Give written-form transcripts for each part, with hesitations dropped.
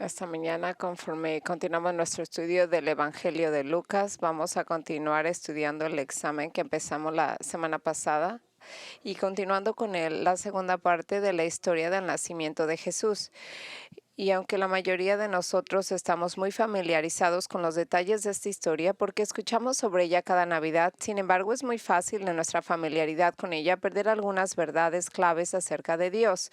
Esta mañana, conforme continuamos nuestro estudio del Evangelio de Lucas, vamos a continuar estudiando el examen que empezamos la semana pasada y continuando con la segunda parte de la historia del nacimiento de Jesús. Y aunque la mayoría de nosotros estamos muy familiarizados con los detalles de esta historia porque escuchamos sobre ella cada Navidad, sin embargo es muy fácil en nuestra familiaridad con ella perder algunas verdades claves acerca de Dios,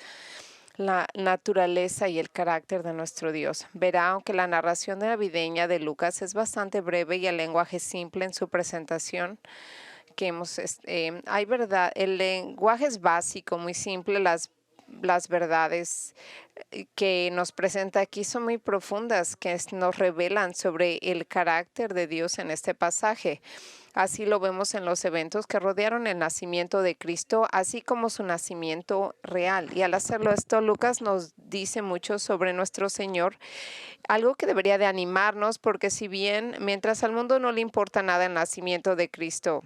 la naturaleza y el carácter de nuestro Dios. Verá, aunque la narración navideña de Lucas es bastante breve y el lenguaje simple en su presentación, hay verdad, el lenguaje es básico, muy simple, las verdades que nos presenta aquí son muy profundas, que nos revelan sobre el carácter de Dios en este pasaje. Así lo vemos en los eventos que rodearon el nacimiento de Cristo, así como su nacimiento real. Y al hacerlo esto, Lucas nos dice mucho sobre nuestro Señor, algo que debería de animarnos, porque si bien mientras al mundo no le importa nada el nacimiento de Cristo,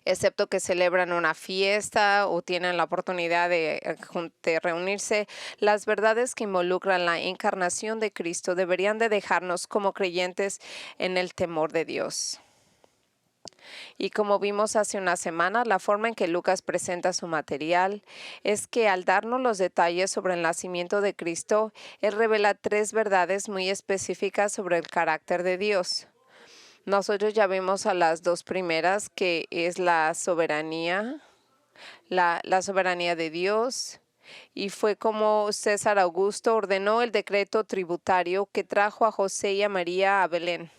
excepto que celebran una fiesta o tienen la oportunidad de reunirse, las verdades que involucran la encarnación de Cristo deberían de dejarnos como creyentes en el temor de Dios. Y como vimos hace una semana, la forma en que Lucas presenta su material es que al darnos los detalles sobre el nacimiento de Cristo, él revela tres verdades muy específicas sobre el carácter de Dios. Nosotros ya vimos a las dos primeras, que es la soberanía, la soberanía de Dios, y fue como César Augusto ordenó el decreto tributario que trajo a José y a María a Belén,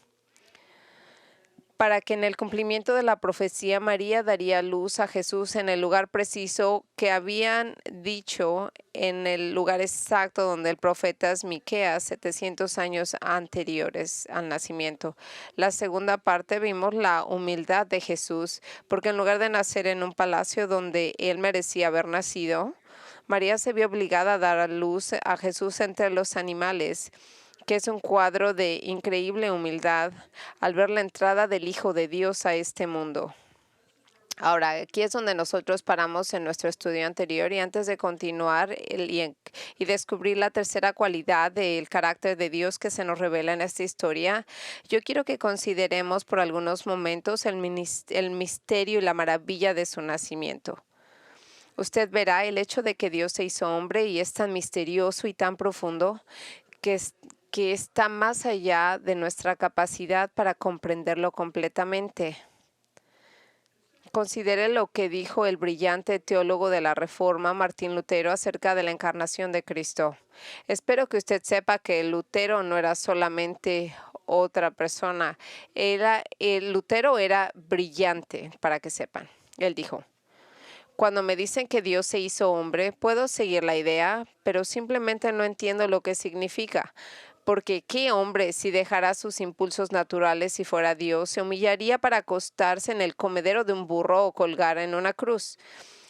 para que en el cumplimiento de la profecía María daría luz a Jesús en el lugar preciso que habían dicho, en el lugar exacto donde el profeta Miqueas 700 años anteriores al nacimiento. La segunda parte vimos la humildad de Jesús, porque en lugar de nacer en un palacio donde él merecía haber nacido, María se vio obligada a dar a luz a Jesús entre los animales, que es un cuadro de increíble humildad al ver la entrada del Hijo de Dios a este mundo. Ahora, aquí es donde nosotros paramos en nuestro estudio anterior, y antes de continuar y descubrir la tercera cualidad del carácter de Dios que se nos revela en esta historia, yo quiero que consideremos por algunos momentos el misterio y la maravilla de su nacimiento. Usted verá el hecho de que Dios se hizo hombre y es tan misterioso y tan profundo que que está más allá de nuestra capacidad para comprenderlo completamente. Considere lo que dijo el brillante teólogo de la Reforma, Martín Lutero, acerca de la encarnación de Cristo. Espero que usted sepa que Lutero no era solamente otra persona. Lutero era brillante, para que sepan. Él dijo: cuando me dicen que Dios se hizo hombre, puedo seguir la idea, pero simplemente no entiendo lo que significa. Porque ¿qué hombre, si dejara sus impulsos naturales y fuera Dios, se humillaría para acostarse en el comedero de un burro o colgar en una cruz?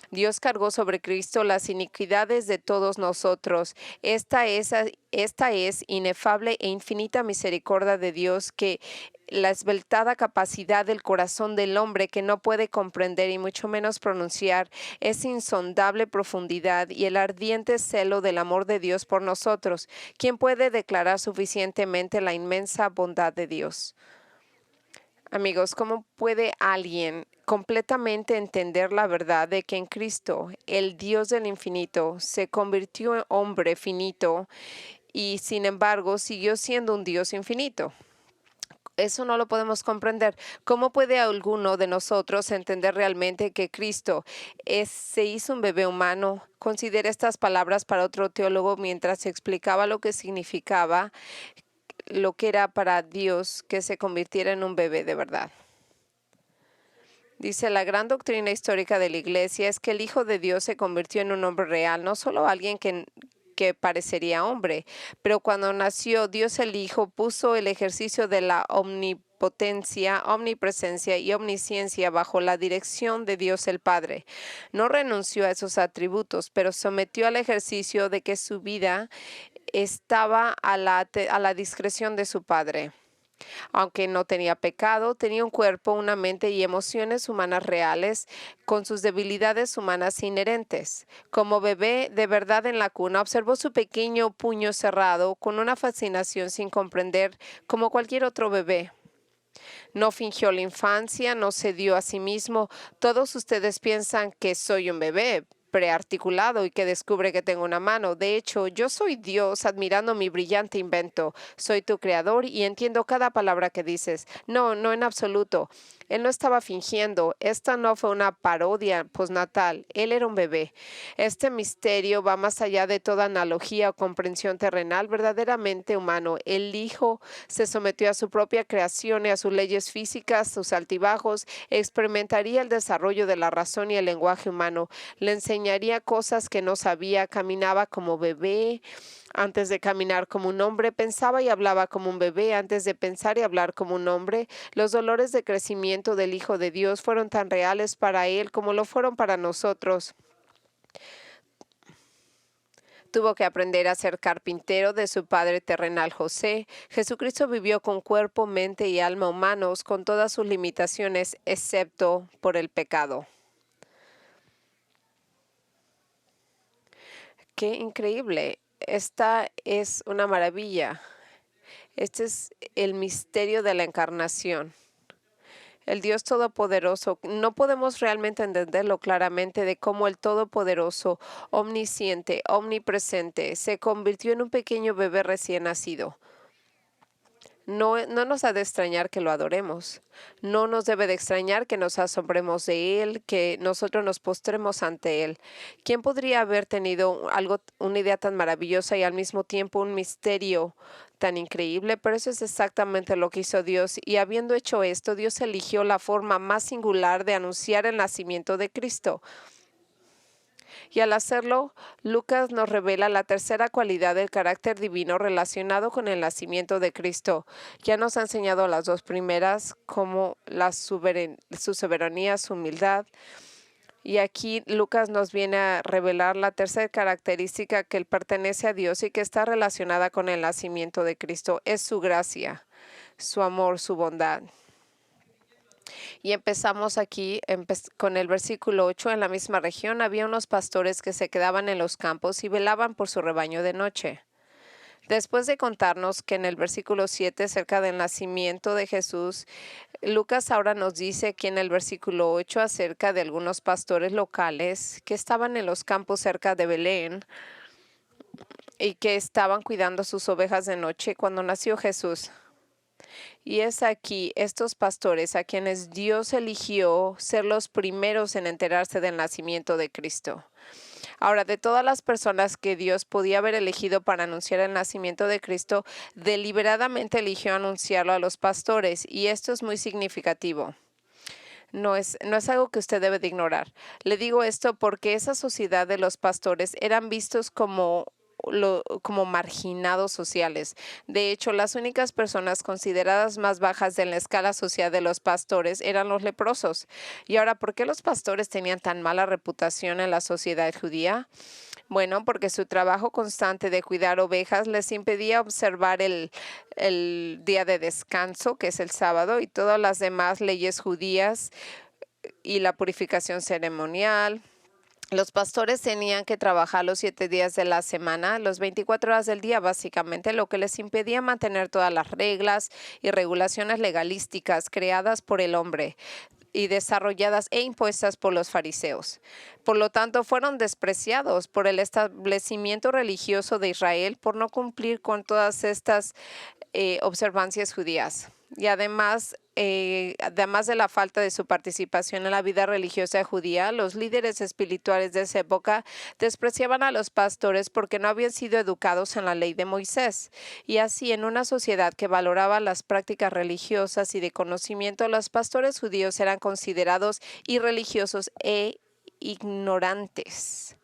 Dios cargó sobre Cristo las iniquidades de todos nosotros. Esta es inefable e infinita misericordia de Dios, que la esbeltada capacidad del corazón del hombre, que no puede comprender y mucho menos pronunciar, es insondable profundidad y el ardiente celo del amor de Dios por nosotros. ¿Quién puede declarar suficientemente la inmensa bondad de Dios? Amigos, ¿cómo puede alguien completamente entender la verdad de que en Cristo, el Dios del infinito, se convirtió en hombre finito y sin embargo siguió siendo un Dios infinito? Eso no lo podemos comprender. ¿Cómo puede alguno de nosotros entender realmente que Cristo se hizo un bebé humano? Considere estas palabras para otro teólogo mientras explicaba lo que significaba, lo que era para Dios que se convirtiera en un bebé de verdad. Dice: la gran doctrina histórica de la Iglesia es que el Hijo de Dios se convirtió en un hombre real, no solo alguien que parecería hombre, pero cuando nació, Dios el Hijo puso el ejercicio de la omnipotencia, omnipresencia y omnisciencia bajo la dirección de Dios el Padre. No renunció a esos atributos, pero sometió al ejercicio de que su vida estaba a la discreción de su Padre. Aunque no tenía pecado, tenía un cuerpo, una mente y emociones humanas reales, con sus debilidades humanas inherentes. Como bebé, de verdad en la cuna, observó su pequeño puño cerrado con una fascinación sin comprender, como cualquier otro bebé. No fingió la infancia, no se dio a sí mismo. Todos ustedes piensan que soy un bebé prearticulado y que descubre que tengo una mano. De hecho, yo soy Dios admirando mi brillante invento. Soy tu creador y entiendo cada palabra que dices. No, no en absoluto. Él no estaba fingiendo. Esta no fue una parodia postnatal. Él era un bebé. Este misterio va más allá de toda analogía o comprensión terrenal, verdaderamente humano. El Hijo se sometió a su propia creación y a sus leyes físicas, sus altibajos, experimentaría el desarrollo de la razón y el lenguaje humano, le enseñaría cosas que no sabía, caminaba como bebé antes de caminar como un hombre, pensaba y hablaba como un bebé antes de pensar y hablar como un hombre. Los dolores de crecimiento del Hijo de Dios fueron tan reales para él como lo fueron para nosotros. Tuvo que aprender a ser carpintero de su padre terrenal José. Jesucristo vivió con cuerpo, mente y alma humanos, con todas sus limitaciones, excepto por el pecado. ¡Qué increíble! Esta es una maravilla. Este es el misterio de la encarnación. El Dios Todopoderoso, no podemos realmente entenderlo claramente de cómo el Todopoderoso, omnisciente, omnipresente, se convirtió en un pequeño bebé recién nacido. No nos ha de extrañar que lo adoremos. No nos debe de extrañar que nos asombremos de Él, que nosotros nos postremos ante Él. ¿Quién podría haber tenido una idea tan maravillosa y al mismo tiempo un misterio tan increíble? Pero eso es exactamente lo que hizo Dios. Y habiendo hecho esto, Dios eligió la forma más singular de anunciar el nacimiento de Cristo. Y al hacerlo, Lucas nos revela la tercera cualidad del carácter divino relacionado con el nacimiento de Cristo. Ya nos ha enseñado las dos primeras, como su soberanía, su humildad. Y aquí Lucas nos viene a revelar la tercera característica que él pertenece a Dios y que está relacionada con el nacimiento de Cristo. Es su gracia, su amor, su bondad. Y empezamos aquí con el versículo 8. En la misma región había unos pastores que se quedaban en los campos y velaban por su rebaño de noche. Después de contarnos que en el versículo 7, cerca del nacimiento de Jesús, Lucas ahora nos dice aquí en el versículo 8 acerca de algunos pastores locales que estaban en los campos cerca de Belén y que estaban cuidando sus ovejas de noche cuando nació Jesús. Y es aquí estos pastores a quienes Dios eligió ser los primeros en enterarse del nacimiento de Cristo. Ahora, de todas las personas que Dios podía haber elegido para anunciar el nacimiento de Cristo, deliberadamente eligió anunciarlo a los pastores, y esto es muy significativo. No es algo que usted debe de ignorar. Le digo esto porque esa sociedad de los pastores eran vistos como marginados sociales. De hecho, las únicas personas consideradas más bajas en la escala social de los pastores eran los leprosos. Y ahora, ¿por qué los pastores tenían tan mala reputación en la sociedad judía? Bueno, porque su trabajo constante de cuidar ovejas les impedía observar el día de descanso, que es el sábado, y todas las demás leyes judías y la purificación ceremonial. Los pastores tenían que trabajar los 7 días de la semana, los 24 horas del día, básicamente, lo que les impedía mantener todas las reglas y regulaciones legalísticas creadas por el hombre y desarrolladas e impuestas por los fariseos. Por lo tanto, fueron despreciados por el establecimiento religioso de Israel por no cumplir con todas estas observancias judías. Y además de la falta de su participación en la vida religiosa judía, los líderes espirituales de esa época despreciaban a los pastores porque no habían sido educados en la ley de Moisés. Y así, en una sociedad que valoraba las prácticas religiosas y de conocimiento, los pastores judíos eran considerados irreligiosos e ignorantes.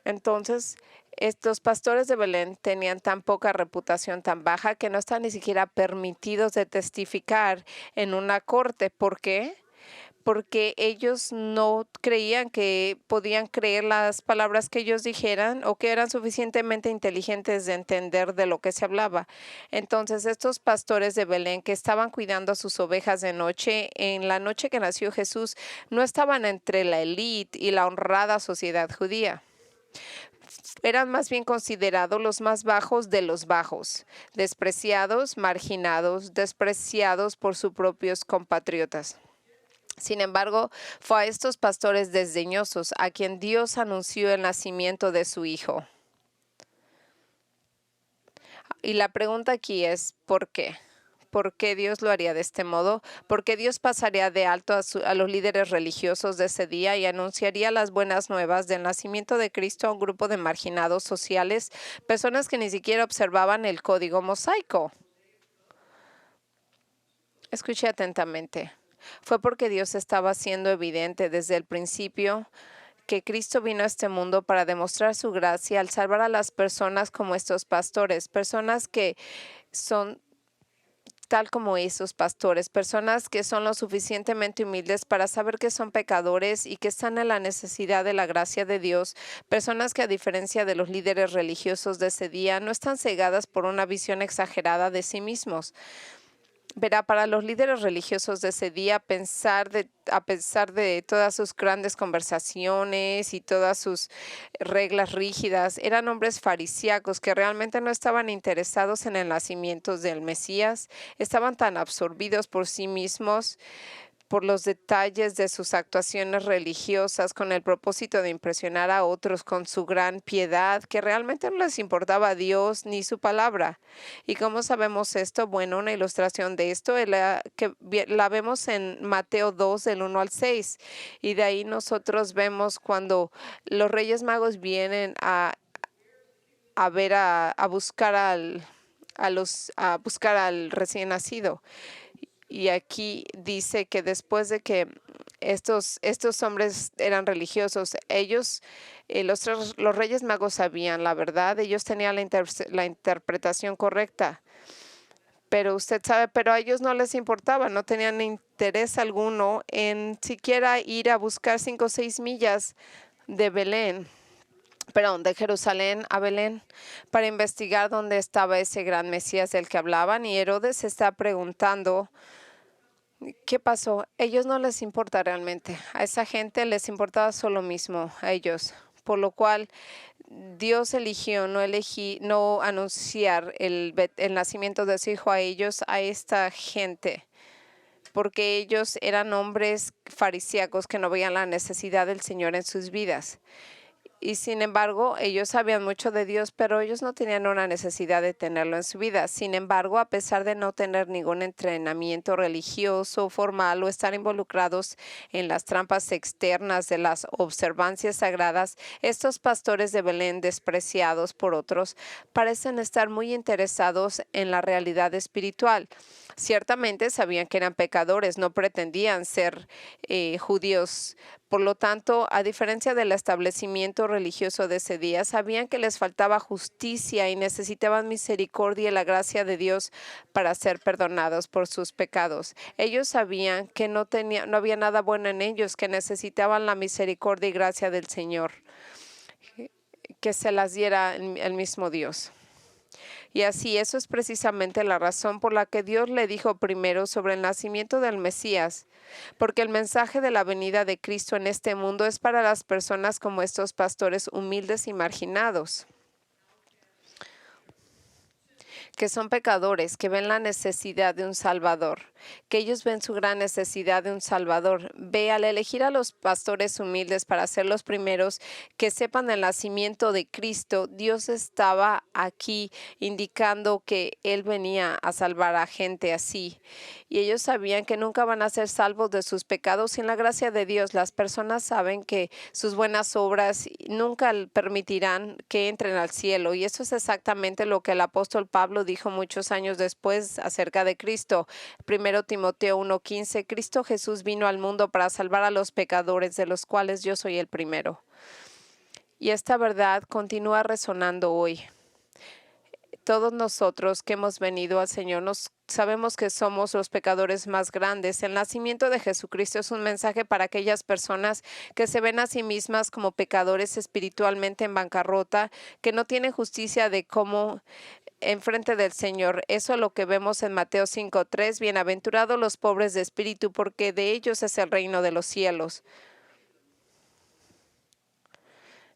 Entonces, estos pastores de Belén tenían tan poca reputación, tan baja, que no estaban ni siquiera permitidos de testificar en una corte. ¿Por qué? porque ellos no creían que podían creer las palabras que ellos dijeran o que eran suficientemente inteligentes de entender de lo que se hablaba. Entonces, estos pastores de Belén que estaban cuidando a sus ovejas de noche, en la noche que nació Jesús, no estaban entre la élite y la honrada sociedad judía. Eran más bien considerados los más bajos de los bajos, despreciados, marginados, despreciados por sus propios compatriotas. Sin embargo, fue a estos pastores desdeñosos a quien Dios anunció el nacimiento de su Hijo. Y la pregunta aquí es, ¿por qué? ¿Por qué Dios lo haría de este modo? Porque Dios pasaría de alto a los líderes religiosos de ese día y anunciaría las buenas nuevas del nacimiento de Cristo a un grupo de marginados sociales, personas que ni siquiera observaban el código mosaico. Escuche atentamente. Fue porque Dios estaba siendo evidente desde el principio que Cristo vino a este mundo para demostrar su gracia al salvar a las personas como estos pastores, personas que son tal como esos pastores, personas que son lo suficientemente humildes para saber que son pecadores y que están en la necesidad de la gracia de Dios, personas que a diferencia de los líderes religiosos de ese día no están cegadas por una visión exagerada de sí mismos. Verá, para los líderes religiosos de ese día, a pesar de todas sus grandes conversaciones y todas sus reglas rígidas, eran hombres farisíacos que realmente no estaban interesados en el nacimiento del Mesías, estaban tan absorbidos por sí mismos, por los detalles de sus actuaciones religiosas con el propósito de impresionar a otros con su gran piedad, que realmente no les importaba a Dios ni su palabra. ¿Y cómo sabemos esto? Bueno, una ilustración de esto es la vemos en Mateo 2, del 1 al 6. Y de ahí nosotros vemos cuando los Reyes Magos vienen a buscar a buscar al recién nacido. Y aquí dice que después de que estos hombres eran religiosos, ellos, los reyes magos sabían la verdad, ellos tenían la interpretación correcta. Pero usted sabe, pero a ellos no les importaba, no tenían interés alguno en siquiera ir a buscar 5 o 6 millas de de Jerusalén a Belén, para investigar dónde estaba ese gran Mesías del que hablaban. Y Herodes se está preguntando, ¿qué pasó? Ellos no les importa realmente. A esa gente les importaba solo mismo, a ellos. Por lo cual Dios eligió no anunciar el nacimiento de su hijo a ellos, a esta gente, porque ellos eran hombres farisíacos que no veían la necesidad del Señor en sus vidas. Y sin embargo, ellos sabían mucho de Dios, pero ellos no tenían una necesidad de tenerlo en su vida. Sin embargo, a pesar de no tener ningún entrenamiento religioso formal o estar involucrados en las trampas externas de las observancias sagradas, estos pastores de Belén, despreciados por otros, parecen estar muy interesados en la realidad espiritual. Ciertamente sabían que eran pecadores, no pretendían ser judíos. Por lo tanto, a diferencia del establecimiento religioso de ese día, sabían que les faltaba justicia y necesitaban misericordia y la gracia de Dios para ser perdonados por sus pecados. Ellos sabían que no había nada bueno en ellos, que necesitaban la misericordia y gracia del Señor, que se las diera el mismo Dios. Y así, eso es precisamente la razón por la que Dios le dijo primero sobre el nacimiento del Mesías, porque el mensaje de la venida de Cristo en este mundo es para las personas como estos pastores humildes y marginados, que son pecadores, que ven la necesidad de un Salvador, que ellos ven su gran necesidad de un Salvador. Ve, al elegir a los pastores humildes para ser los primeros que sepan el nacimiento de Cristo, Dios estaba aquí indicando que Él venía a salvar a gente así. Y ellos sabían que nunca van a ser salvos de sus pecados sin la gracia de Dios. Las personas saben que sus buenas obras nunca permitirán que entren al cielo. Y eso es exactamente lo que el apóstol Pablo dijo muchos años después acerca de Cristo. 1 Timoteo 1:15, Cristo Jesús vino al mundo para salvar a los pecadores, de los cuales yo soy el primero. Y esta verdad continúa resonando hoy. Todos nosotros que hemos venido al Señor nos sabemos que somos los pecadores más grandes. El nacimiento de Jesucristo es un mensaje para aquellas personas que se ven a sí mismas como pecadores espiritualmente en bancarrota, que no tienen justicia de cómo enfrente del Señor. Eso es lo que vemos en Mateo 5:3. Bienaventurados los pobres de espíritu, porque de ellos es el reino de los cielos.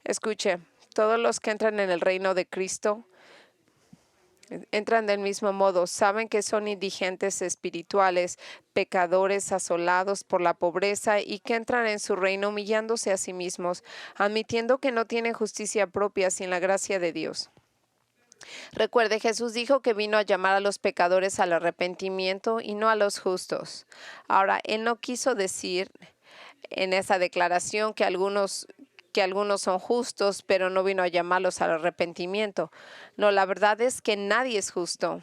Escuche, todos los que entran en el reino de Cristo entran del mismo modo, saben que son indigentes espirituales, pecadores asolados por la pobreza y que entran en su reino humillándose a sí mismos, admitiendo que no tienen justicia propia sin la gracia de Dios. Recuerde, Jesús dijo que vino a llamar a los pecadores al arrepentimiento y no a los justos. Ahora, Él no quiso decir en esa declaración que algunos son justos, pero no vino a llamarlos al arrepentimiento. No, la verdad es que nadie es justo.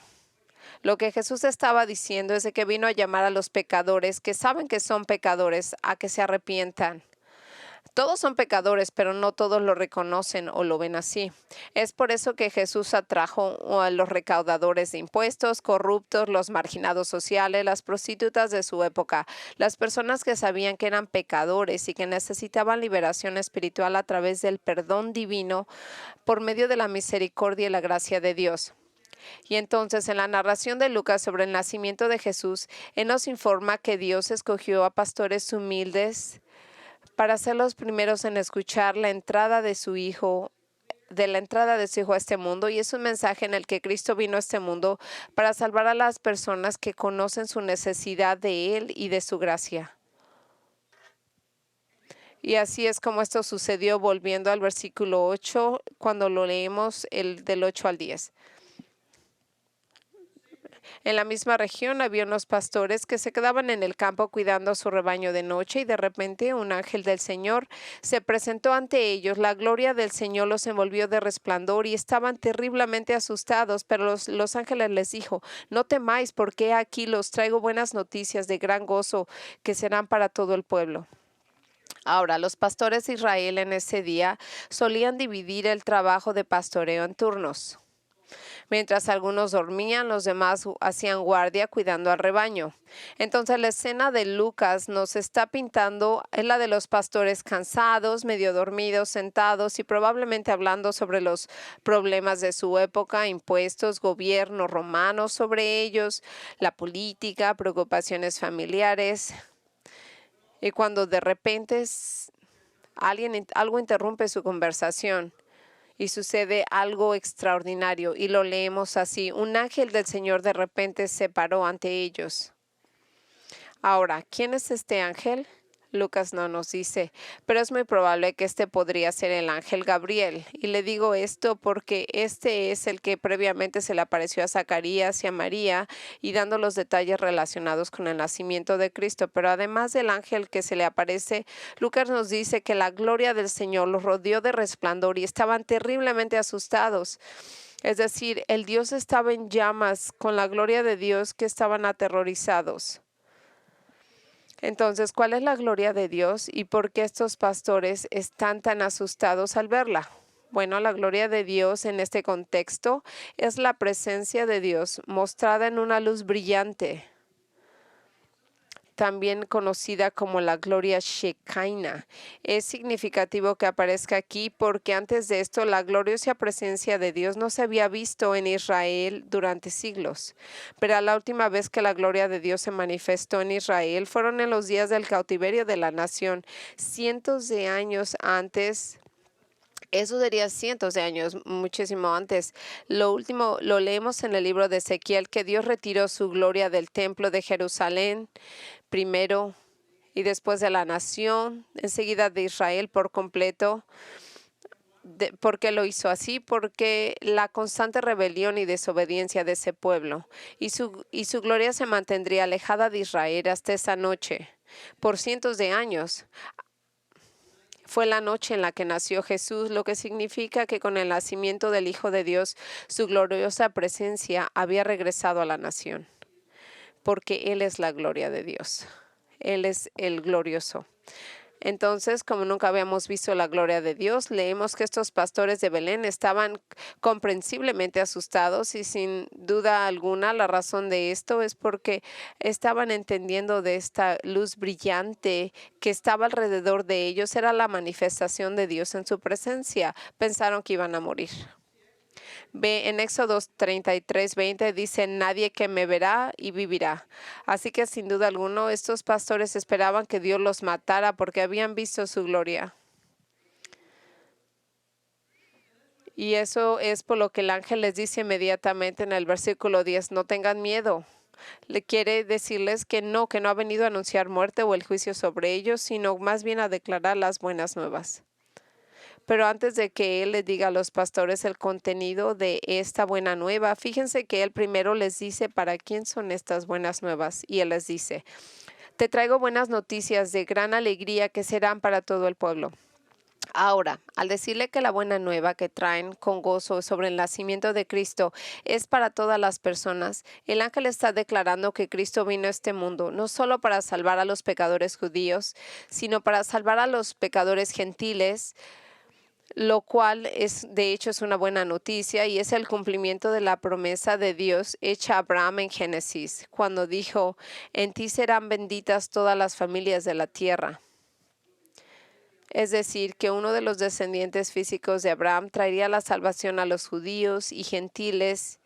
Lo que Jesús estaba diciendo es de que vino a llamar a los pecadores que saben que son pecadores a que se arrepientan. Todos son pecadores, pero no todos lo reconocen o lo ven así. Es por eso que Jesús atrajo a los recaudadores de impuestos, corruptos, los marginados sociales, las prostitutas de su época, las personas que sabían que eran pecadores y que necesitaban liberación espiritual a través del perdón divino por medio de la misericordia y la gracia de Dios. Y entonces en la narración de Lucas sobre el nacimiento de Jesús, Él nos informa que Dios escogió a pastores humildes para ser los primeros en escuchar la entrada de su Hijo a este mundo, y es un mensaje en el que Cristo vino a este mundo para salvar a las personas que conocen su necesidad de Él y de su gracia. Y así es como esto sucedió, volviendo al versículo 8, cuando lo leemos del 8 al 10. En la misma región había unos pastores que se quedaban en el campo cuidando a su rebaño de noche, y de repente un ángel del Señor se presentó ante ellos. La gloria del Señor los envolvió de resplandor y estaban terriblemente asustados, pero los ángeles les dijo: no temáis, porque aquí los traigo buenas noticias de gran gozo que serán para todo el pueblo. Ahora, los pastores de Israel en ese día solían dividir el trabajo de pastoreo en turnos. Mientras algunos dormían, los demás hacían guardia cuidando al rebaño. Entonces la escena de Lucas nos está pintando es la de los pastores cansados, medio dormidos, sentados y probablemente hablando sobre los problemas de su época, impuestos, gobierno romano sobre ellos, la política, preocupaciones familiares. Y cuando de repente algo interrumpe su conversación y sucede algo extraordinario, y lo leemos así: un ángel del Señor de repente se paró ante ellos. Ahora, ¿quién es este ángel? Lucas no nos dice, pero es muy probable que este podría ser el ángel Gabriel. Y le digo esto porque este es el que previamente se le apareció a Zacarías y a María, y dando los detalles relacionados con el nacimiento de Cristo. Pero además del ángel que se le aparece, Lucas nos dice que la gloria del Señor los rodeó de resplandor y estaban terriblemente asustados. Es decir, el Dios estaba en llamas, con la gloria de Dios, que estaban aterrorizados. Entonces, ¿cuál es la gloria de Dios y por qué estos pastores están tan asustados al verla? Bueno, la gloria de Dios en este contexto es la presencia de Dios mostrada en una luz brillante, también conocida como la gloria Shekinah. Es significativo que aparezca aquí porque antes de esto la gloriosa presencia de Dios no se había visto en Israel durante siglos. Pero la última vez que la gloria de Dios se manifestó en Israel fueron en los días del cautiverio de la nación, cientos de años antes. Eso sería cientos de años, muchísimo antes. Lo último lo leemos en el libro de Ezequiel, que Dios retiró su gloria del templo de Jerusalén primero y después de la nación, enseguida de Israel por completo. ¿Por qué lo hizo así? Porque la constante rebelión y desobediencia de ese pueblo, y su gloria se mantendría alejada de Israel hasta esa noche, por cientos de años. Fue la noche en la que nació Jesús, lo que significa que con el nacimiento del Hijo de Dios, su gloriosa presencia había regresado a la nación, porque Él es la gloria de Dios. Él es el glorioso. Entonces, como nunca habíamos visto la gloria de Dios, leemos que estos pastores de Belén estaban comprensiblemente asustados y sin duda alguna la razón de esto es porque estaban entendiendo de esta luz brillante que estaba alrededor de ellos era la manifestación de Dios en su presencia. Pensaron que iban a morir. Ve en Éxodo 33:20 dice, nadie que me verá y vivirá. Así que sin duda alguna estos pastores esperaban que Dios los matara porque habían visto su gloria. Y eso es por lo que el ángel les dice inmediatamente en el versículo 10, no tengan miedo. Le quiere decirles que no ha venido a anunciar muerte o el juicio sobre ellos, sino más bien a declarar las buenas nuevas. Pero antes de que él les diga a los pastores el contenido de esta buena nueva, fíjense que él primero les dice para quién son estas buenas nuevas. Y él les dice, te traigo buenas noticias de gran alegría que serán para todo el pueblo. Ahora, al decirle que la buena nueva que traen con gozo sobre el nacimiento de Cristo es para todas las personas, el ángel está declarando que Cristo vino a este mundo no solo para salvar a los pecadores judíos, sino para salvar a los pecadores gentiles, lo cual de hecho es una buena noticia y es el cumplimiento de la promesa de Dios hecha a Abraham en Génesis, cuando dijo, en ti serán benditas todas las familias de la tierra. Es decir, que uno de los descendientes físicos de Abraham traería la salvación a los judíos y gentiles,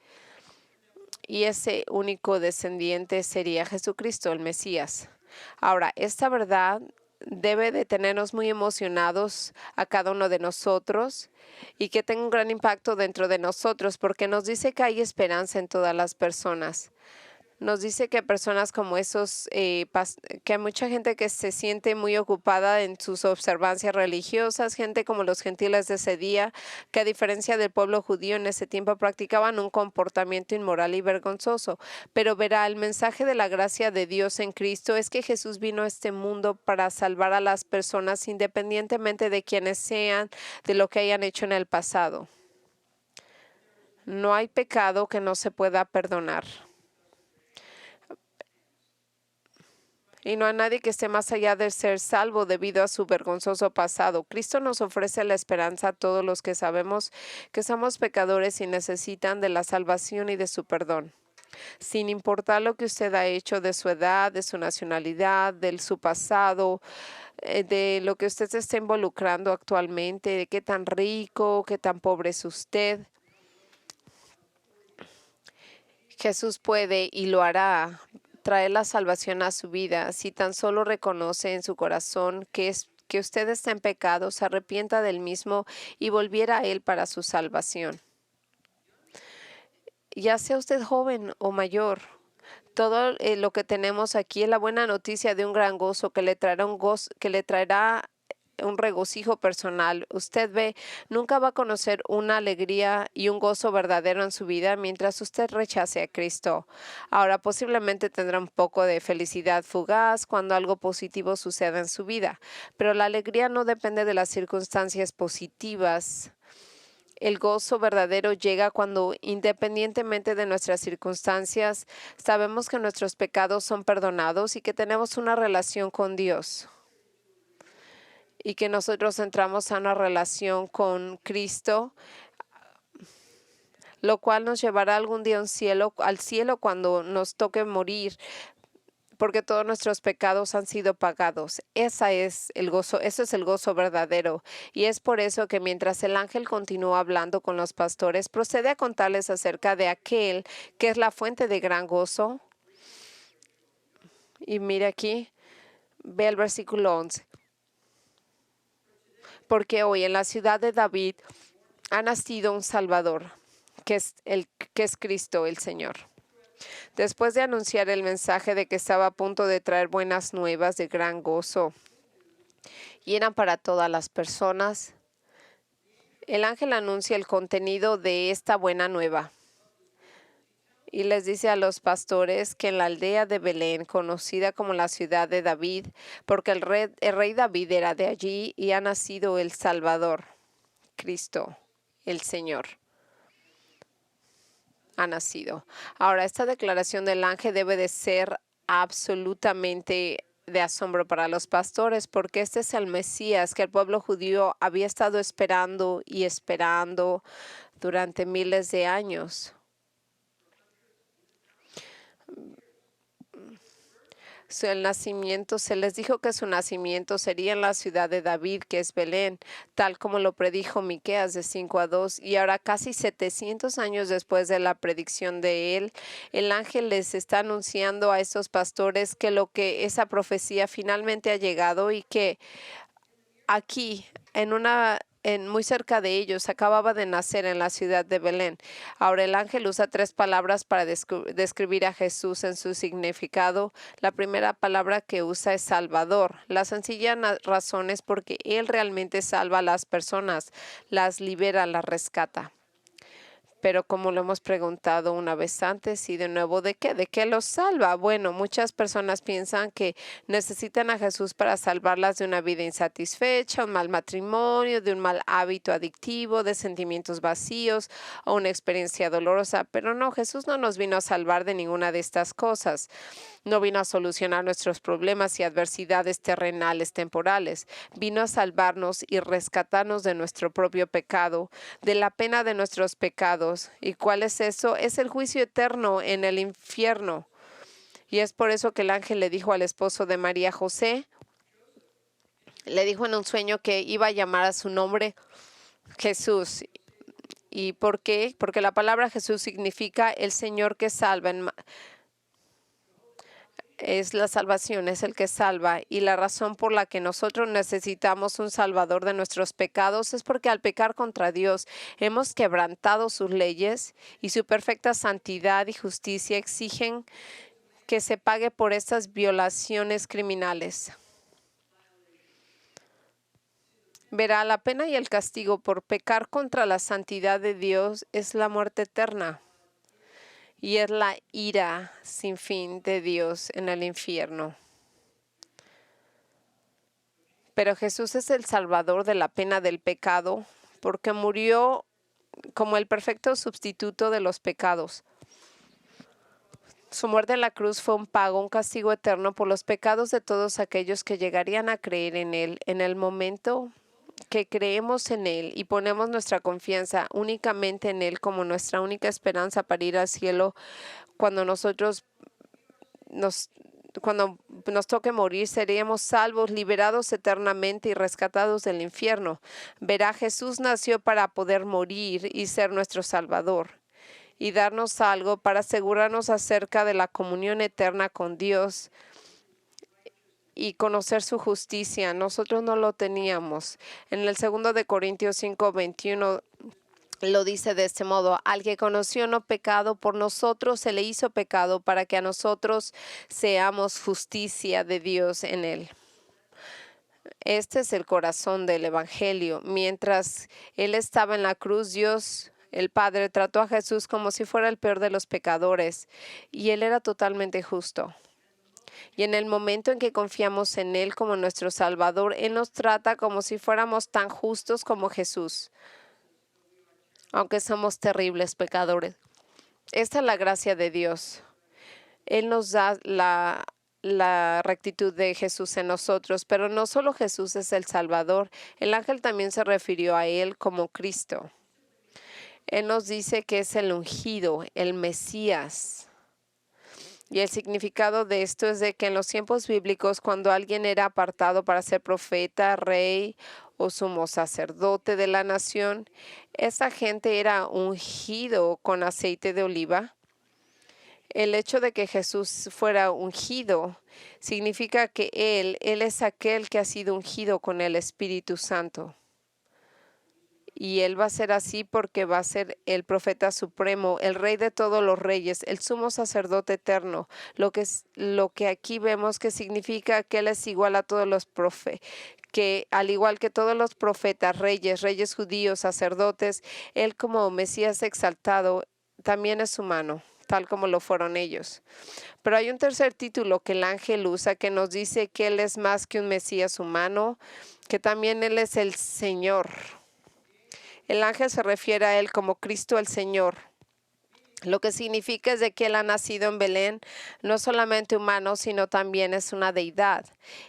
y ese único descendiente sería Jesucristo, el Mesías. Ahora, esta verdad debe de tenernos muy emocionados a cada uno de nosotros y que tenga un gran impacto dentro de nosotros, porque nos dice que hay esperanza en todas las personas. Nos dice que personas como esos, que hay mucha gente que se siente muy ocupada en sus observancias religiosas, gente como los gentiles de ese día, que a diferencia del pueblo judío en ese tiempo practicaban un comportamiento inmoral y vergonzoso. Pero verá, el mensaje de la gracia de Dios en Cristo es que Jesús vino a este mundo para salvar a las personas independientemente de quienes sean, de lo que hayan hecho en el pasado. No hay pecado que no se pueda perdonar. Y no hay nadie que esté más allá de ser salvo debido a su vergonzoso pasado. Cristo nos ofrece la esperanza a todos los que sabemos que somos pecadores y necesitan de la salvación y de su perdón. Sin importar lo que usted ha hecho de su edad, de su nacionalidad, de su pasado, de lo que usted se está involucrando actualmente, de qué tan rico, qué tan pobre es usted. Jesús puede y lo hará traer la salvación a su vida si tan solo reconoce en su corazón que usted está en pecado, se arrepienta del mismo y volviera a Él para su salvación. Ya sea usted joven o mayor, todo lo que tenemos aquí es la buena noticia de un gran gozo que le traerá un regocijo personal. Usted ve, nunca va a conocer una alegría y un gozo verdadero en su vida mientras usted rechace a Cristo. Ahora, posiblemente tendrá un poco de felicidad fugaz cuando algo positivo suceda en su vida, pero la alegría no depende de las circunstancias positivas. El gozo verdadero llega cuando, independientemente de nuestras circunstancias, sabemos que nuestros pecados son perdonados y que tenemos una relación con Dios. Y que nosotros entramos a una relación con Cristo, lo cual nos llevará algún día al cielo cuando nos toque morir, porque todos nuestros pecados han sido pagados. Ese es el gozo verdadero. Y es por eso que mientras el ángel continúa hablando con los pastores, procede a contarles acerca de aquel que es la fuente de gran gozo. Y mire aquí, ve el versículo 11. Porque hoy en la ciudad de David ha nacido un Salvador, que es Cristo el Señor. Después de anunciar el mensaje de que estaba a punto de traer buenas nuevas de gran gozo y eran para todas las personas, el ángel anuncia el contenido de esta buena nueva. Y les dice a los pastores que en la aldea de Belén, conocida como la ciudad de David, porque el rey David era de allí y ha nacido el Salvador, Cristo, el Señor. Ha nacido. Ahora, esta declaración del ángel debe de ser absolutamente de asombro para los pastores, porque este es el Mesías que el pueblo judío había estado esperando y esperando durante miles de años. El nacimiento, se les dijo que su nacimiento sería en la ciudad de David, que es Belén, tal como lo predijo Miqueas de 5:2. Y ahora, casi 700 años después de la predicción de él, el ángel les está anunciando a estos pastores que esa profecía finalmente ha llegado y que aquí, muy cerca de ellos, acababa de nacer en la ciudad de Belén. Ahora el ángel usa 3 palabras para describir a Jesús en su significado. La primera palabra que usa es Salvador. La sencilla razón es porque Él realmente salva a las personas, las libera, las rescata. Pero como lo hemos preguntado una vez antes y de nuevo, ¿de qué? ¿De qué los salva? Bueno, muchas personas piensan que necesitan a Jesús para salvarlas de una vida insatisfecha, un mal matrimonio, de un mal hábito adictivo, de sentimientos vacíos o una experiencia dolorosa. Pero no, Jesús no nos vino a salvar de ninguna de estas cosas. No vino a solucionar nuestros problemas y adversidades terrenales temporales. Vino a salvarnos y rescatarnos de nuestro propio pecado, de la pena de nuestros pecados. ¿Y cuál es eso? Es el juicio eterno en el infierno. Y es por eso que el ángel le dijo al esposo de María, José, le dijo en un sueño que iba a llamar a su nombre Jesús. ¿Y por qué? Porque la palabra Jesús significa el Señor que salva. Es la salvación, es el que salva, y la razón por la que nosotros necesitamos un salvador de nuestros pecados es porque al pecar contra Dios hemos quebrantado sus leyes y su perfecta santidad y justicia exigen que se pague por estas violaciones criminales. Verá, la pena y el castigo por pecar contra la santidad de Dios es la muerte eterna. Y es la ira sin fin de Dios en el infierno. Pero Jesús es el salvador de la pena del pecado, porque murió como el perfecto sustituto de los pecados. Su muerte en la cruz fue un pago, un castigo eterno por los pecados de todos aquellos que llegarían a creer en Él. En el momento que creemos en Él y ponemos nuestra confianza únicamente en Él como nuestra única esperanza para ir al cielo, cuando nos toque morir, seríamos salvos, liberados eternamente y rescatados del infierno. Verá, Jesús nació para poder morir y ser nuestro Salvador y darnos algo para asegurarnos acerca de la comunión eterna con Dios y conocer su justicia. Nosotros no lo teníamos. En el 2 de Corintios 5:21 lo dice de este modo: al que conoció no pecado, por nosotros se le hizo pecado para que a nosotros seamos justicia de Dios en él. Este es el corazón del Evangelio. Mientras Él estaba en la cruz, Dios, el Padre, trató a Jesús como si fuera el peor de los pecadores, y Él era totalmente justo. Y en el momento en que confiamos en Él como nuestro Salvador, Él nos trata como si fuéramos tan justos como Jesús, aunque somos terribles pecadores. Esta es la gracia de Dios. Él nos da la rectitud de Jesús en nosotros, pero no solo Jesús es el Salvador, el ángel también se refirió a Él como Cristo. Él nos dice que es el ungido, el Mesías. Y el significado de esto es de que en los tiempos bíblicos, cuando alguien era apartado para ser profeta, rey o sumo sacerdote de la nación, esa gente era ungido con aceite de oliva. El hecho de que Jesús fuera ungido significa que Él es aquel que ha sido ungido con el Espíritu Santo. Y Él va a ser así porque va a ser el profeta supremo, el rey de todos los reyes, el sumo sacerdote eterno. Lo que aquí vemos que significa que Él es igual a todos los profetas, que al igual que todos los profetas, reyes judíos, sacerdotes, Él como Mesías exaltado también es humano, tal como lo fueron ellos. Pero hay un tercer título que el ángel usa que nos dice que Él es más que un Mesías humano, que también Él es el Señor. El ángel se refiere a Él como Cristo el Señor. Lo que significa es de que Él ha nacido en Belén, no solamente humano, sino también es una deidad.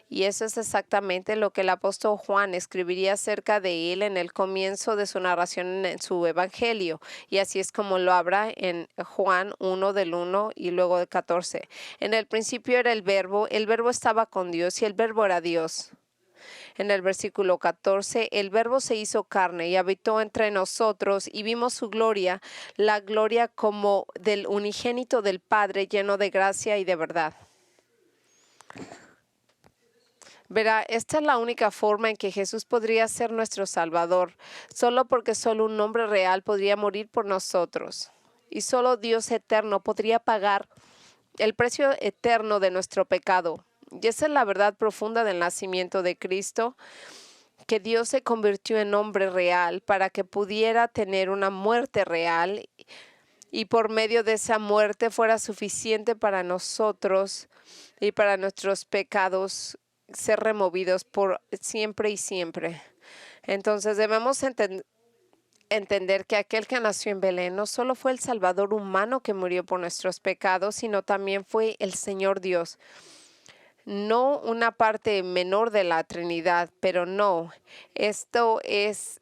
Y eso es exactamente lo que el apóstol Juan escribiría acerca de Él en el comienzo de su narración en su evangelio. Y así es como lo habla en Juan 1 del 1 y luego del 14. En el principio era el verbo estaba con Dios y el verbo era Dios. En el versículo 14, el Verbo se hizo carne y habitó entre nosotros y vimos su gloria, la gloria como del unigénito del Padre, lleno de gracia y de verdad. Verá, esta es la única forma en que Jesús podría ser nuestro Salvador, solo porque solo un hombre real podría morir por nosotros. Y solo Dios eterno podría pagar el precio eterno de nuestro pecado. Y esa es la verdad profunda del nacimiento de Cristo, que Dios se convirtió en hombre real para que pudiera tener una muerte real y por medio de esa muerte fuera suficiente para nosotros y para nuestros pecados ser removidos por siempre y siempre. Entonces debemos entender que aquel que nació en Belén no solo fue el Salvador humano que murió por nuestros pecados, sino también fue el Señor Dios. No una parte menor de la Trinidad, pero no, esto es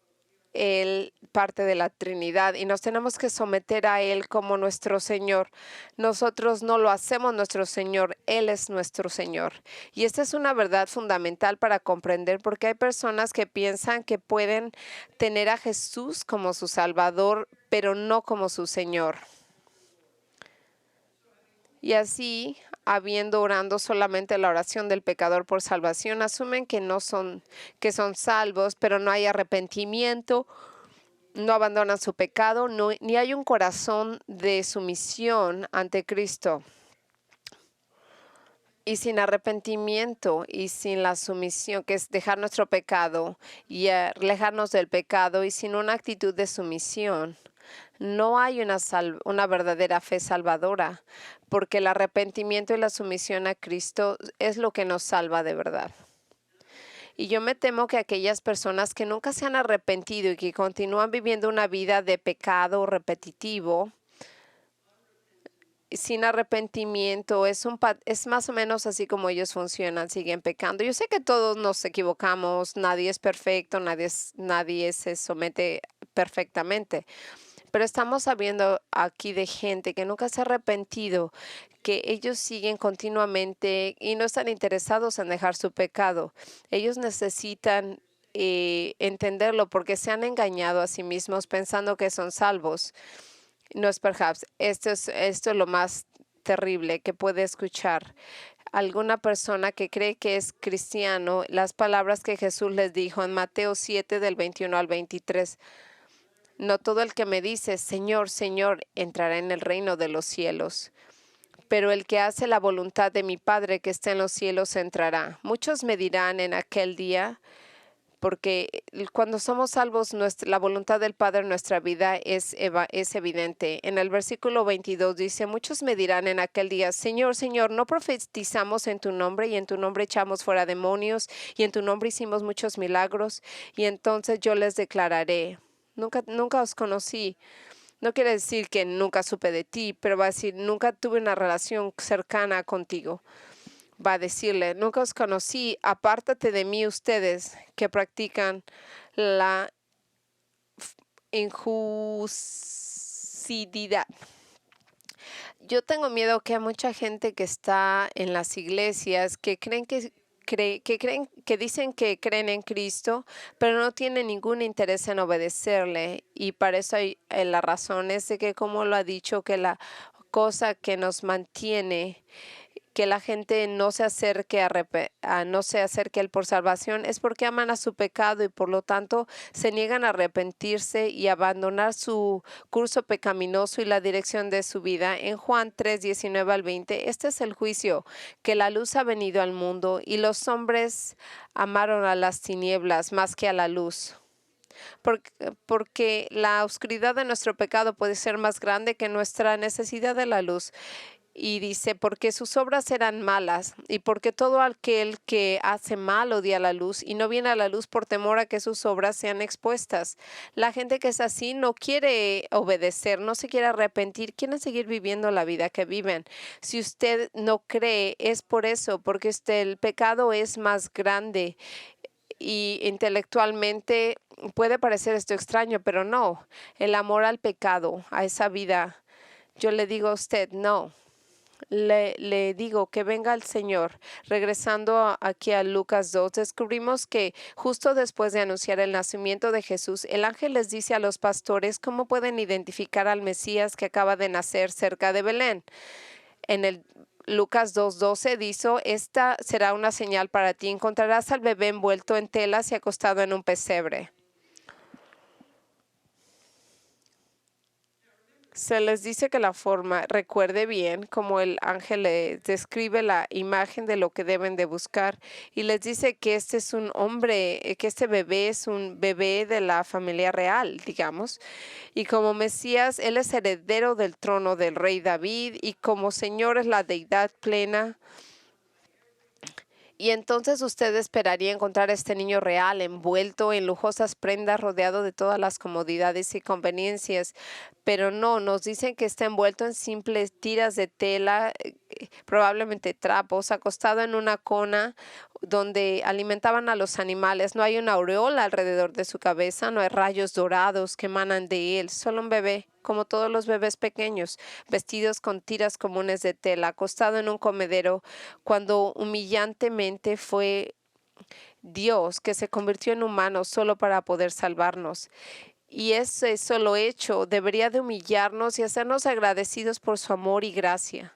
el parte de la Trinidad y nos tenemos que someter a Él como nuestro Señor. Nosotros no lo hacemos nuestro Señor, Él es nuestro Señor. Y esta es una verdad fundamental para comprender, porque hay personas que piensan que pueden tener a Jesús como su Salvador, pero no como su Señor. Y así, habiendo orando solamente la oración del pecador por salvación, asumen que que son salvos, pero no hay arrepentimiento, no abandonan su pecado, ni hay un corazón de sumisión ante Cristo. Y sin arrepentimiento y sin la sumisión, que es dejar nuestro pecado y alejarnos del pecado, y sin una actitud de sumisión, no hay una verdadera fe salvadora, porque el arrepentimiento y la sumisión a Cristo es lo que nos salva de verdad. Y yo me temo que aquellas personas que nunca se han arrepentido y que continúan viviendo una vida de pecado repetitivo, sin arrepentimiento, es más o menos así como ellos funcionan, siguen pecando. Yo sé que todos nos equivocamos, nadie es perfecto, nadie se somete perfectamente. Pero estamos sabiendo aquí de gente que nunca se ha arrepentido, que ellos siguen continuamente y no están interesados en dejar su pecado. Ellos necesitan entenderlo porque se han engañado a sí mismos pensando que son salvos. No es perhaps. Esto es lo más terrible que puede escuchar alguna persona que cree que es cristiano, las palabras que Jesús les dijo en Mateo 7 del 21 al 23. No todo el que me dice, Señor, Señor, entrará en el reino de los cielos, pero el que hace la voluntad de mi Padre que está en los cielos entrará. Muchos me dirán en aquel día, porque cuando somos salvos, la voluntad del Padre en nuestra vida es evidente. En el versículo 22 dice, muchos me dirán en aquel día, Señor, Señor, ¿no profetizamos en tu nombre y en tu nombre echamos fuera demonios y en tu nombre hicimos muchos milagros? Y entonces yo les declararé, nunca os conocí. No quiere decir que nunca supe de ti, pero va a decir, nunca tuve una relación cercana contigo. Va a decirle, nunca os conocí, apártate de mí ustedes que practican la injusticia. Yo tengo miedo que hay mucha gente que está en las iglesias que creen que dicen que creen en Cristo, pero no tienen ningún interés en obedecerle. Y para eso hay la razón es de que, como lo ha dicho, que la cosa que nos mantiene que la gente no se acerque no se acerque a él por salvación es porque aman a su pecado y por lo tanto se niegan a arrepentirse y abandonar su curso pecaminoso y la dirección de su vida. En Juan 3, 19 al 20, este es el juicio, que la luz ha venido al mundo y los hombres amaron a las tinieblas más que a la luz. Porque la oscuridad de nuestro pecado puede ser más grande que nuestra necesidad de la luz. Y dice, porque sus obras eran malas, y porque todo aquel que hace mal odia la luz, y no viene a la luz por temor a que sus obras sean expuestas. La gente que es así no quiere obedecer, no se quiere arrepentir, quiere seguir viviendo la vida que viven. Si usted no cree, es por eso, porque el pecado es más grande y intelectualmente puede parecer esto extraño, pero no. El amor al pecado, a esa vida, yo le digo a usted, no. Le digo que venga el Señor. Regresando aquí a Lucas 2, descubrimos que justo después de anunciar el nacimiento de Jesús, el ángel les dice a los pastores cómo pueden identificar al Mesías que acaba de nacer cerca de Belén. En el Lucas 2:12 dice, esta será una señal para ti, encontrarás al bebé envuelto en telas y acostado en un pesebre. Se les dice que la forma, recuerde bien, como el ángel les describe la imagen de lo que deben de buscar y les dice que este es un hombre, que este bebé es un bebé de la familia real, digamos. Y como Mesías, él es heredero del trono del rey David y como Señor es la deidad plena. Y entonces usted esperaría encontrar a este niño real envuelto en lujosas prendas, rodeado de todas las comodidades y conveniencias, pero no, nos dicen que está envuelto en simples tiras de tela, probablemente trapos, acostado en una cuna donde alimentaban a los animales. No hay una aureola alrededor de su cabeza, no hay rayos dorados que emanan de él, solo un bebé, como todos los bebés pequeños, vestidos con tiras comunes de tela, acostado en un comedero, cuando humillantemente fue Dios que se convirtió en humano solo para poder salvarnos. Y ese solo hecho debería de humillarnos y hacernos agradecidos por su amor y gracia.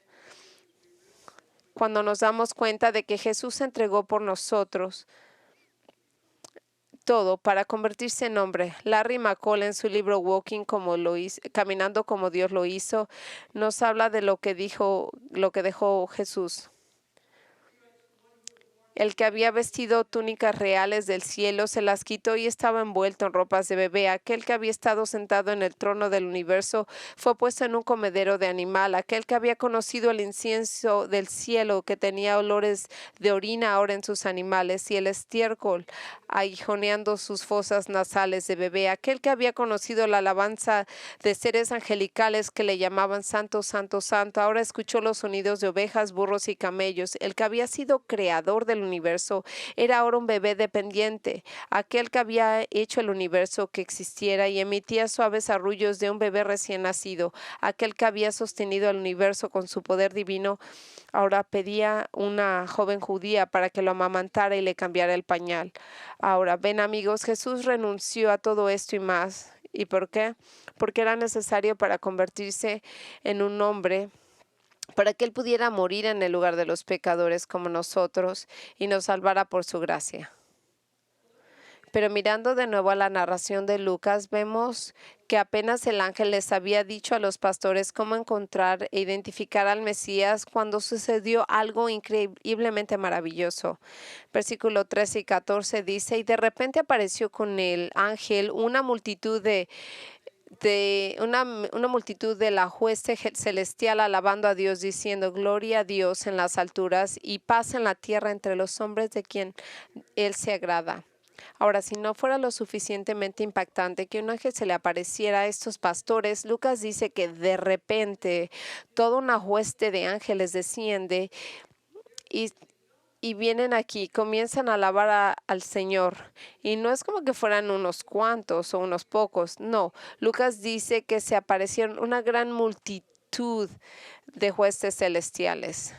Cuando nos damos cuenta de que Jesús se entregó por nosotros todo para convertirse en hombre. Larry McCall en su libro Walking como lo hizo, Caminando como Dios lo hizo, nos habla de lo que dejó Jesús. El que había vestido túnicas reales del cielo se las quitó y estaba envuelto en ropas de bebé. Aquel que había estado sentado en el trono del universo fue puesto en un comedero de animal. Aquel que había conocido el incienso del cielo, que tenía olores de orina ahora en sus animales, y el estiércol aguijoneando sus fosas nasales de bebé. Aquel que había conocido la alabanza de seres angelicales que le llamaban Santo, Santo, Santo, ahora escuchó los sonidos de ovejas, burros y camellos. El que había sido creador del universo era ahora un bebé dependiente. Aquel que había hecho el universo que existiera y emitía suaves arrullos de un bebé recién nacido. Aquel que había sostenido el universo con su poder divino, ahora pedía una joven judía para que lo amamantara y le cambiara el pañal. Ahora, ven amigos, Jesús renunció a todo esto y más. ¿Y por qué? Porque era necesario para convertirse en un hombre, para que Él pudiera morir en el lugar de los pecadores como nosotros y nos salvara por su gracia. Pero mirando de nuevo a la narración de Lucas, vemos que apenas el ángel les había dicho a los pastores cómo encontrar e identificar al Mesías cuando sucedió algo increíblemente maravilloso. Versículo 13 y 14 dice, y de repente apareció con el ángel una multitud una multitud de la hueste celestial alabando a Dios, diciendo, gloria a Dios en las alturas y paz en la tierra entre los hombres de quien Él se agrada. Ahora, si no fuera lo suficientemente impactante que un ángel se le apareciera a estos pastores, Lucas dice que de repente toda una hueste de ángeles desciende y vienen aquí, comienzan a alabar al Señor. Y no es como que fueran unos cuantos o unos pocos, no. Lucas dice que se aparecieron una gran multitud de huestes celestiales.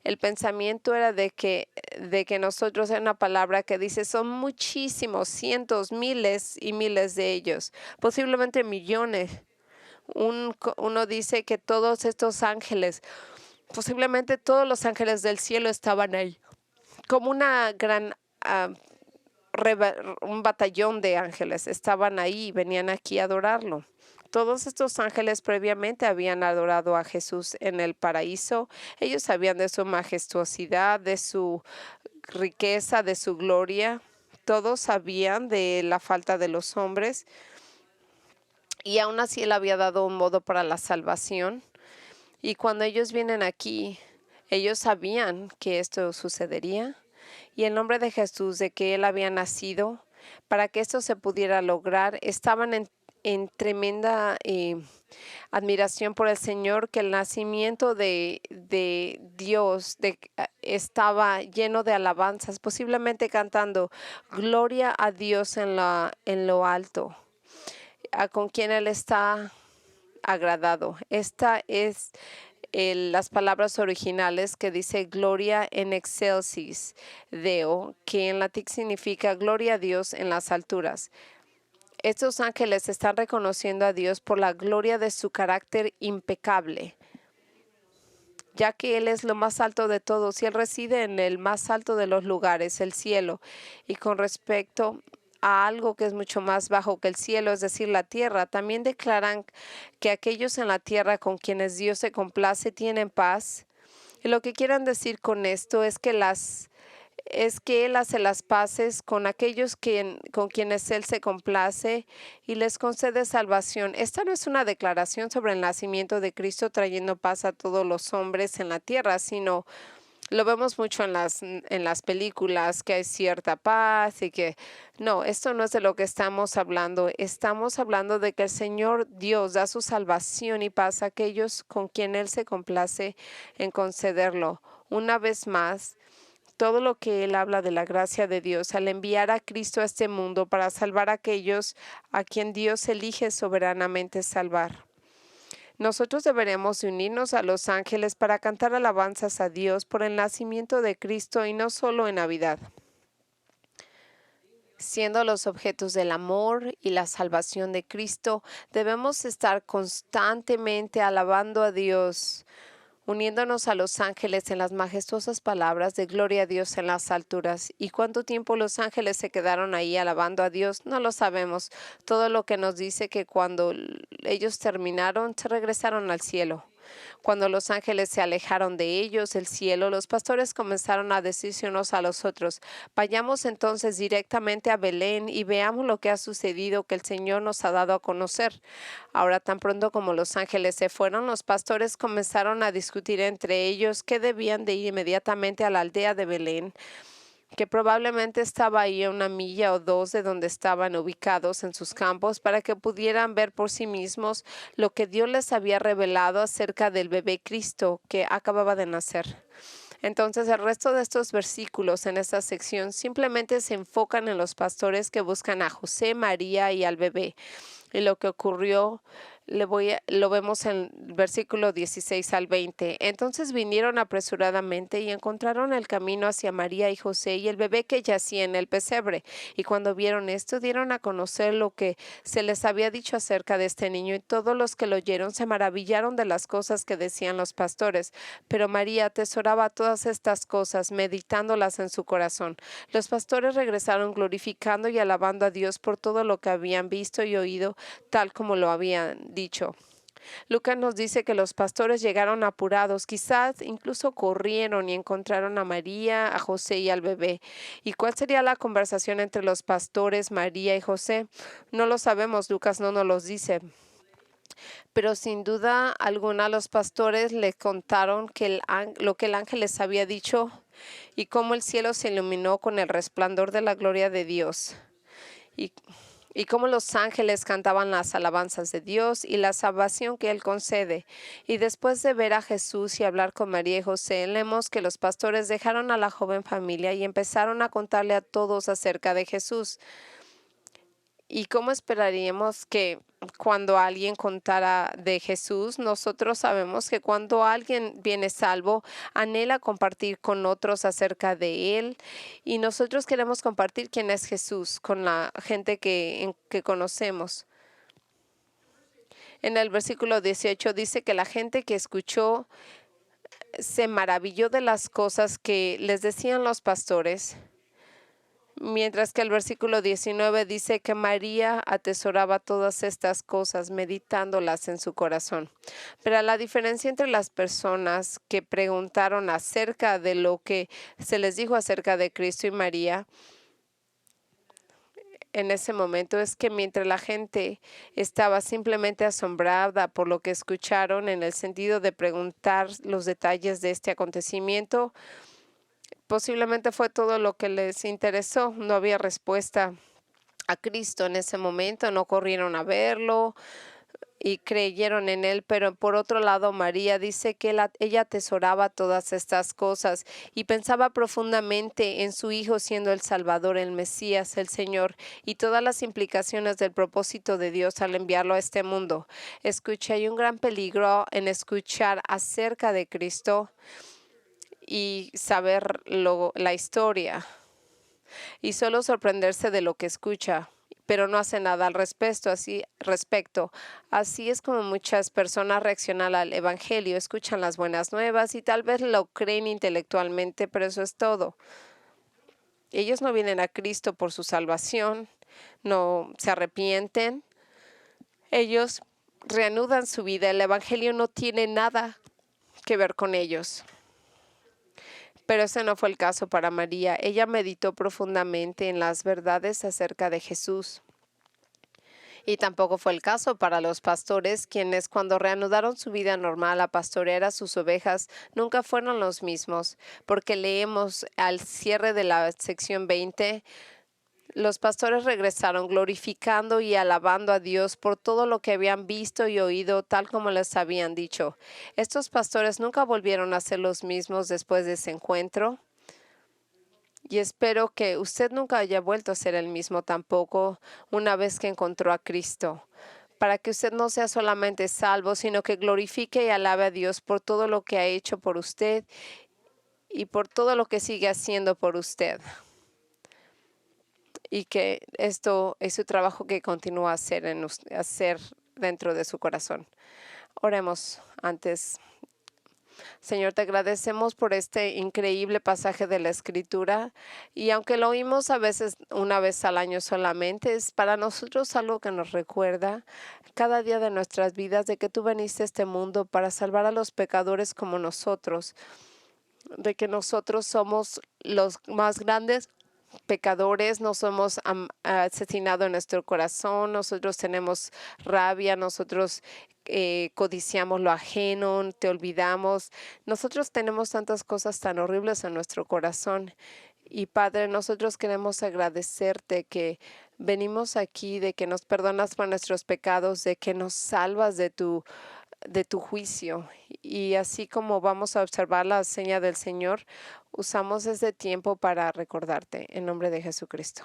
El pensamiento era de que nosotros, hay una palabra que dice, son muchísimos, cientos, miles y miles de ellos, posiblemente millones. Uno dice que todos estos ángeles, posiblemente todos los ángeles del cielo estaban ahí, como una gran, un batallón de ángeles estaban ahí y venían aquí a adorarlo. Todos estos ángeles previamente habían adorado a Jesús en el paraíso. Ellos sabían de su majestuosidad, de su riqueza, de su gloria. Todos sabían de la falta de los hombres. Y aún así Él había dado un modo para la salvación. Y cuando ellos vienen aquí, ellos sabían que esto sucedería y el nombre de Jesús, de que Él había nacido, para que esto se pudiera lograr, estaban en tremenda admiración por el Señor, que el nacimiento de Dios estaba lleno de alabanzas, posiblemente cantando gloria a Dios en lo alto, con quien Él está agradado. Esta es las palabras originales que dice gloria en excelsis Deo, que en latín significa gloria a Dios en las alturas. Estos ángeles están reconociendo a Dios por la gloria de su carácter impecable, ya que Él es lo más alto de todos y Él reside en el más alto de los lugares, el cielo. Y con respecto a algo que es mucho más bajo que el cielo, es decir, la tierra, también declaran que aquellos en la tierra con quienes Dios se complace tienen paz. Y lo que quieran decir con esto es que Él hace las paces con aquellos con quienes Él se complace y les concede salvación. Esta no es una declaración sobre el nacimiento de Cristo trayendo paz a todos los hombres en la tierra, sino lo vemos mucho en las películas, que hay cierta paz y que no, esto no es de lo que estamos hablando. Estamos hablando de que el Señor Dios da su salvación y paz a aquellos con quien Él se complace en concederlo. Una vez más, todo lo que Él habla de la gracia de Dios al enviar a Cristo a este mundo para salvar a aquellos a quien Dios elige soberanamente salvar. Nosotros deberemos unirnos a los ángeles para cantar alabanzas a Dios por el nacimiento de Cristo y no solo en Navidad. Siendo los objetos del amor y la salvación de Cristo, debemos estar constantemente alabando a Dios, uniéndonos a los ángeles en las majestuosas palabras de gloria a Dios en las alturas. ¿Y cuánto tiempo los ángeles se quedaron ahí alabando a Dios? No lo sabemos. Todo lo que nos dice que cuando ellos terminaron, se regresaron al cielo. Cuando los ángeles se alejaron de ellos, el cielo, los pastores comenzaron a decirse unos a los otros: vayamos entonces directamente a Belén y veamos lo que ha sucedido, que el Señor nos ha dado a conocer. Ahora, tan pronto como los ángeles se fueron, los pastores comenzaron a discutir entre ellos que debían de ir inmediatamente a la aldea de Belén, que probablemente estaba ahí a 1 milla o 2 de donde estaban ubicados en sus campos, para que pudieran ver por sí mismos lo que Dios les había revelado acerca del bebé Cristo que acababa de nacer. Entonces, el resto de estos versículos en esta sección simplemente se enfocan en los pastores que buscan a José, María y al bebé. Y lo que ocurrió lo vemos en versículo 16 al 20. Entonces vinieron apresuradamente y encontraron el camino hacia María y José y el bebé que yacía en el pesebre. Y cuando vieron esto, dieron a conocer lo que se les había dicho acerca de este niño, y todos los que lo oyeron se maravillaron de las cosas que decían los pastores. Pero María atesoraba todas estas cosas, meditándolas en su corazón. Los pastores regresaron glorificando y alabando a Dios por todo lo que habían visto y oído, tal como lo habían dicho. Lucas nos dice que los pastores llegaron apurados, quizás incluso corrieron y encontraron a María, a José y al bebé. ¿Y cuál sería la conversación entre los pastores, María y José? No lo sabemos, Lucas no nos lo dice. Pero sin duda alguna los pastores le contaron lo que el ángel les había dicho y cómo el cielo se iluminó con el resplandor de la gloria de Dios. Y cómo los ángeles cantaban las alabanzas de Dios y la salvación que Él concede. Y después de ver a Jesús y hablar con María y José, leemos que los pastores dejaron a la joven familia y empezaron a contarle a todos acerca de Jesús. ¿Y cómo esperaríamos que cuando alguien contara de Jesús? Nosotros sabemos que cuando alguien viene salvo, anhela compartir con otros acerca de Él. Y nosotros queremos compartir quién es Jesús con la gente que conocemos. En el versículo 18 dice que la gente que escuchó se maravilló de las cosas que les decían los pastores. Mientras que el versículo 19 dice que María atesoraba todas estas cosas, meditándolas en su corazón. Pero la diferencia entre las personas que preguntaron acerca de lo que se les dijo acerca de Cristo y María, en ese momento es que mientras la gente estaba simplemente asombrada por lo que escucharon en el sentido de preguntar los detalles de este acontecimiento, posiblemente fue todo lo que les interesó. No había respuesta a Cristo en ese momento, no corrieron a verlo y creyeron en él, pero por otro lado María dice que ella atesoraba todas estas cosas y pensaba profundamente en su hijo siendo el Salvador, el Mesías, el Señor, y todas las implicaciones del propósito de Dios al enviarlo a este mundo. Escucha, hay un gran peligro en escuchar acerca de Cristo y saber la historia y solo sorprenderse de lo que escucha, pero no hace nada al respecto. Así es como muchas personas reaccionan al evangelio, escuchan las buenas nuevas y tal vez lo creen intelectualmente, pero eso es todo. Ellos no vienen a Cristo por su salvación, no se arrepienten. Ellos reanudan su vida. El evangelio no tiene nada que ver con ellos. Pero ese no fue el caso para María. Ella meditó profundamente en las verdades acerca de Jesús. Y tampoco fue el caso para los pastores, quienes cuando reanudaron su vida normal a pastorear a sus ovejas, nunca fueron los mismos, porque leemos al cierre de la sección 20, los pastores regresaron glorificando y alabando a Dios por todo lo que habían visto y oído, tal como les habían dicho. Estos pastores nunca volvieron a ser los mismos después de ese encuentro. Y espero que usted nunca haya vuelto a ser el mismo tampoco una vez que encontró a Cristo, para que usted no sea solamente salvo, sino que glorifique y alabe a Dios por todo lo que ha hecho por usted y por todo lo que sigue haciendo por usted. Y que esto es su trabajo que continúa a hacer dentro de su corazón. Oremos antes. Señor, te agradecemos por este increíble pasaje de la Escritura y aunque lo oímos a veces una vez al año solamente, es para nosotros algo que nos recuerda cada día de nuestras vidas de que tú veniste a este mundo para salvar a los pecadores como nosotros, de que nosotros somos los más grandes pecadores, no somos asesinados en nuestro corazón, nosotros tenemos rabia, nosotros codiciamos lo ajeno, te olvidamos, nosotros tenemos tantas cosas tan horribles en nuestro corazón. Y Padre, nosotros queremos agradecerte que venimos aquí, de que nos perdonas por nuestros pecados, de que nos salvas de tu juicio. Y así como vamos a observar la seña del Señor, usamos este tiempo para recordarte. En nombre de Jesucristo.